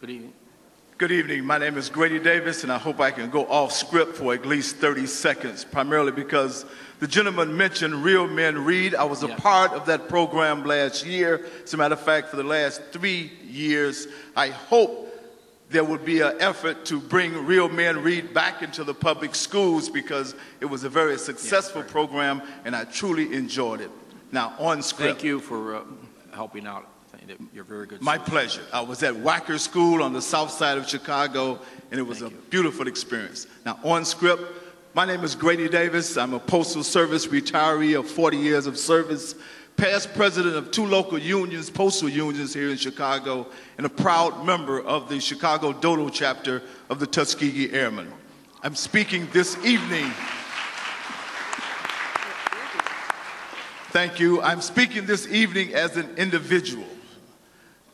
Good evening. Good evening. My name is Grady Davis, and I hope I can go off script for at least 30 seconds, primarily because the gentleman mentioned Real Men Read. I was a part of that program last year. As a matter of fact, for the last 3 years, I hope there would be an effort to bring Real Men Read back into the public schools because it was a very successful program, and I truly enjoyed it. Now, on script. Thank you for helping out. You're very good. My pleasure. I was at Wacker School on the south side of Chicago, and it was a beautiful experience. Now, on script, my name is Grady Davis. I'm a Postal Service retiree of 40 years of service, past president of 2 local unions, postal unions here in Chicago, and a proud member of the Chicago Dodo chapter of the Tuskegee Airmen. I'm speaking this evening. Thank you. I'm speaking this evening as an individual.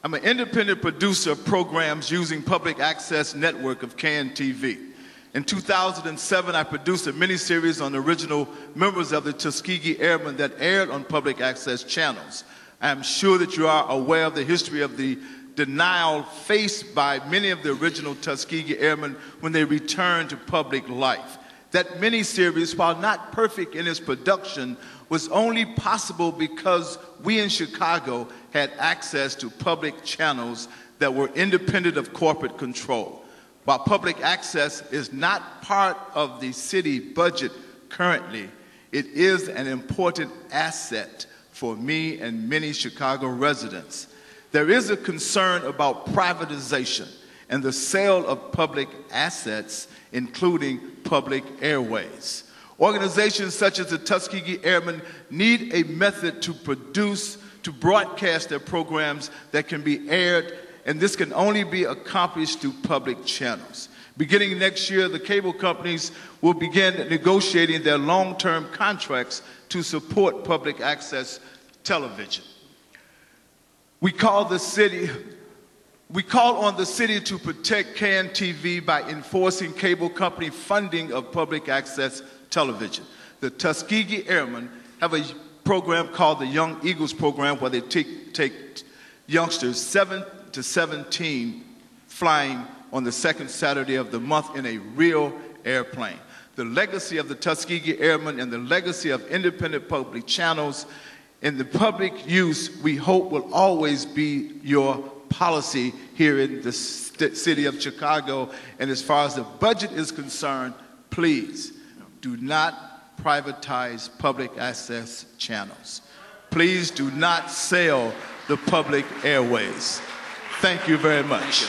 I'm an independent producer of programs using public access network of CAN-TV. In 2007, I produced a miniseries on the original members of the Tuskegee Airmen that aired on public access channels. I am sure that you are aware of the history of the denial faced by many of the original Tuskegee Airmen when they returned to public life. That miniseries, while not perfect in its production, was only possible because we in Chicago had access to public channels that were independent of corporate control. While public access is not part of the city budget currently, it is an important asset for me and many Chicago residents. There is a concern about privatization and the sale of public assets, including public airways. Organizations such as the Tuskegee Airmen need a method to broadcast their programs that can be aired, and this can only be accomplished through public channels. Beginning next year, the cable companies will begin negotiating their long-term contracts to support public access television. We call on the city to protect CAN-TV by enforcing cable company funding of public access television. The Tuskegee Airmen have a program called the Young Eagles program where they take youngsters 7 to 17 flying on the second Saturday of the month in a real airplane. The legacy of the Tuskegee Airmen and the legacy of independent public channels in the public use, we hope, will always be your policy here in the city of Chicago. And as far as the budget is concerned, please do not privatize public access channels. Please do not sell the public airways. Thank you very much.